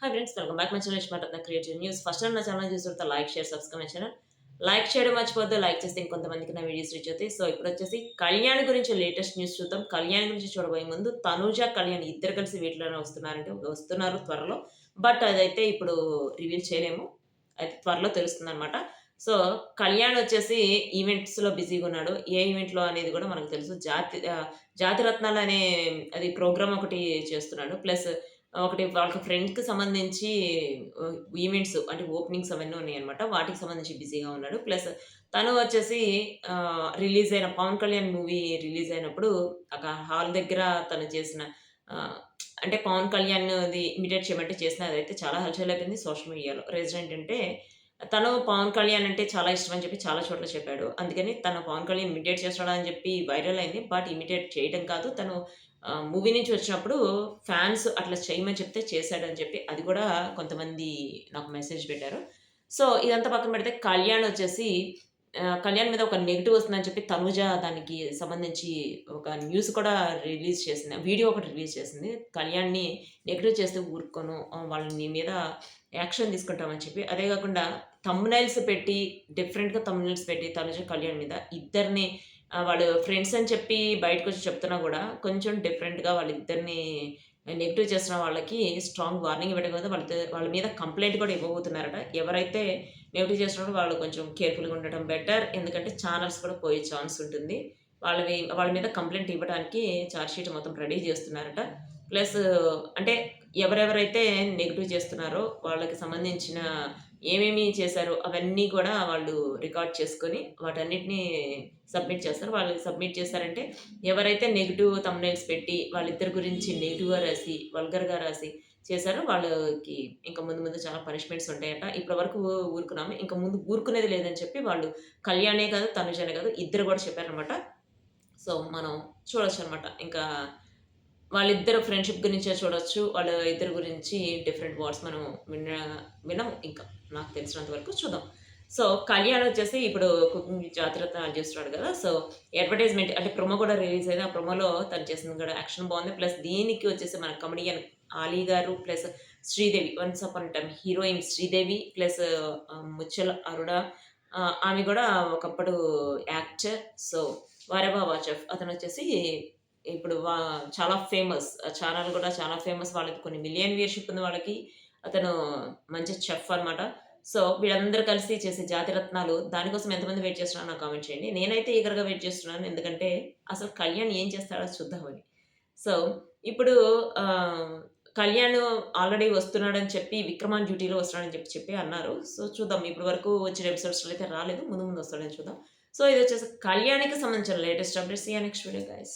Hi friends, welcome back my channel ఇష్మాటన creative news. First time నా ఛానల్ చూస్తుంటే like, share, subscribe my channel. Like చేయడం మర్చిపోద్దు. లైక్ చేస్తే ఇంకొంతమందికి నా వీడియోస్ రీచ్ అవుతాయి. సో ఇప్పుడొచ్చేసి కళ్యాణ్ గురించి లేటెస్ట్ న్యూస్ చూద్దాం. కళ్యాణ్ గురించి చూడబోయే ముందు తనూజ, కళ్యాణ్ ఇద్దరు కలిసి వీటిలోనే వస్తున్నారంటే వస్తున్నారు త్వరలో. బట్ అదైతే ఇప్పుడు రివీల్ చేయలేము. అయితే త్వరలో తెలుస్తుందనమాట. సో కళ్యాణ్ వచ్చేసి ఈవెంట్స్‌లో బిజీగా ఉన్నాడు. ఏ ఈవెంట్‌లో అనేది కూడా మనకు తెలుసు. జాతిరత్నాలు అనే అది ప్రోగ్రామ్ ఒకటి చేస్తున్నాడు. ప్లస్ ఒకటి వాళ్ళకి ఫ్రెండ్స్‌కి సంబంధించి ఈవెంట్స్ అంటే ఓపెనింగ్స్ అవన్నీ ఉన్నాయన్నమాట. వాటికి సంబంధించి బిజీగా ఉన్నాడు. ప్లస్ తను వచ్చేసి రిలీజ్ అయిన 'పవన్ కళ్యాణ్' మూవీ రిలీజ్ అయినప్పుడు ఒక హాల్ దగ్గర తను చేసిన ఆహ్, అంటే 'పవన్ కళ్యాణ్‌ది' ఇమిటేట్ చేయమంటే చేసిన అదైతే చాలా హల్చల్ అయిపోయింది సోషల్ మీడియాలో. రీజన్ ఏంటంటే తను 'పవన్ కళ్యాణ్' అంటే చాలా ఇష్టం అని చెప్పి చాలా చోట్ల చెప్పాడు. అందుకని తను 'పవన్ కళ్యాణ్' ఇమిటేట్ చేస్తున్నాడు అని చెప్పి వైరల్ అయింది. బట్ ఇమిటేట్ చేయడం కాదు. తను మూవీ నుంచి వచ్చినప్పుడు ఫ్యాన్స్ అట్లా చేయమని చెప్తే చేశాడని చెప్పి అది కూడా కొంతమంది నాకు మెసేజ్ పెట్టారు. సో, ఇదంతా పక్కన పెడితే కళ్యాణ్ వచ్చేసి కళ్యాణ్ మీద ఒక నెగెటివ్ వస్తుందని చెప్పి తనూజ దానికి సంబంధించి ఒక న్యూస్ కూడా రిలీజ్ చేసింది. వీడియో ఒకటి రిలీజ్ చేసింది. కళ్యాణ్‌ని నెగెటివ్ చేస్తే ఊరుకోను. వాళ్ళు నీ మీద యాక్షన్ తీసుకుంటామని చెప్పి. అదే కాకుండా థంబ్‌నెయిల్స్ పెట్టి డిఫరెంట్‌గా థంబ్‌నెయిల్స్ పెట్టి తనుజ, కళ్యాణ్ మీద ఇద్దరిని వాళ్ళు ఫ్రెండ్స్ అని చెప్పి బయటకొచ్చి చెప్తున్నా గూడా, కొంచెం డిఫరెంట్‌గా వాళ్ళిద్దరిని నెగెటివ్ చేస్తున్న వాళ్ళకి స్ట్రాంగ్ వార్నింగ్ ఇవ్వడం కాదు, వాళ్ళ మీద కంప్లెయింట్ కూడా ఇవ్వబోతున్నారట. ఎవరైతే నెగెటివ్ చేస్తున్నారో వాళ్ళు కొంచెం కేర్‌ఫుల్‌గా ఉండటం బెటర్. ఎందుకంటే ఛానెల్స్ కూడా పోయే ఛాన్స్ ఉంటుంది. వాళ్ళ మీద కంప్లెయింట్ ఇవ్వడానికి చార్జ్ షీట్ మొత్తం రెడీ చేస్తున్నారట. ప్లస్ అంటే ఎవరెవరైతే నెగెటివ్ చేస్తున్నారో వాళ్ళకి సంబంధించిన ఏమేమి చేశారో అవన్నీ కూడా వాళ్ళు రికార్డ్ చేసుకొని వాటన్నిటిని సబ్మిట్ చేస్తారు. వాళ్ళు సబ్మిట్ చేశారంటే ఎవరైతే నెగెటివ్ థంబ్‌నెయిల్స్ పెట్టి వాళ్ళిద్దరి గురించి నెగెటివ్‌గా రాసి, వల్గర్‌గా రాసి చేశారో వాళ్ళకి ఇంక ముందు ముందు చాలా పనిష్మెంట్స్ ఉంటాయట. ఇప్పటి వరకు ఊరుకున్నాము. ఇంక ముందు ఊరుకునేది లేదని చెప్పి వాళ్ళు కళ్యాణే కాదు, తనుజనే కాదు ఇద్దరు కూడా చెప్పారనమాట. సో, మనం చూడొచ్చనమాట. ఇంకా వాళ్ళిద్దరు ఫ్రెండ్‌షిప్ గురించే చూడొచ్చు. వాళ్ళ ఇద్దరి గురించి డిఫరెంట్ వర్డ్స్ మనం వినము ఇంకా. నాకు తెలిసినంత వరకు చూద్దాం. సో, కళ్యాణ్ వచ్చేసి ఇప్పుడు కుకింగ్ జాతిరత్నాలు చేస్తున్నాడు కదా! సో, అడ్వర్‌టైజ్‌మెంట్ అంటే ప్రోమో కూడా రిలీజ్ అయింది. ఆ ప్రోమోలో తను చేసింది కూడా యాక్షన్ బావుంది. ప్లస్ దీనికి వచ్చేసి మన కమెడియన్ 'ఆలీ' గారు plus Sridevi once upon a time heroine Sridevi plus Muchchala Aruna ఆమె కూడా ఒకప్పుడు యాక్టర్. సో, 'వరవా చెఫ్' అతనొచ్చేసి ఇప్పుడు చాలా ఫేమస్. ఛానెల్ గూడా చాలా ఫేమస్. వాళ్ళకి కొన్ని మిలియన్ వ్యూయర్‌షిప్ ఉంది వాళ్ళకి. అతను మంచి చెఫ్ అనమాట. సో, వీళ్ళందరూ కలిసి చేసే జాతిరత్నాలు దానికోసం ఎంతమంది వెయిట్ చేస్తున్నారో నాకు కామెంట్ చేయండి. నేనైతే ఈగర్‌గా వెయిట్ చేస్తున్నాను. ఎందుకంటే అసలు కళ్యాణ్ ఏం చేస్తాడో చూద్దామని. సో, ఇప్పుడు ఆహ్, కళ్యాణ్ ఆల్రెడీ వస్తున్నాడని చెప్పి 'విక్రమాన్ డ్యూటీలో' వస్తున్నాడని చెప్పి అన్నారు. సో, చూద్దాం. ఇప్పటి వరకు వచ్చిన ఎపిసోడ్స్‌లో అయితే రాలేదు. ముందు ముందు వస్తాడని చూద్దాం. సో, ఇదొచ్చేసి కళ్యాణ్‌కి సంబంధించిన latest updates. See you next video guys.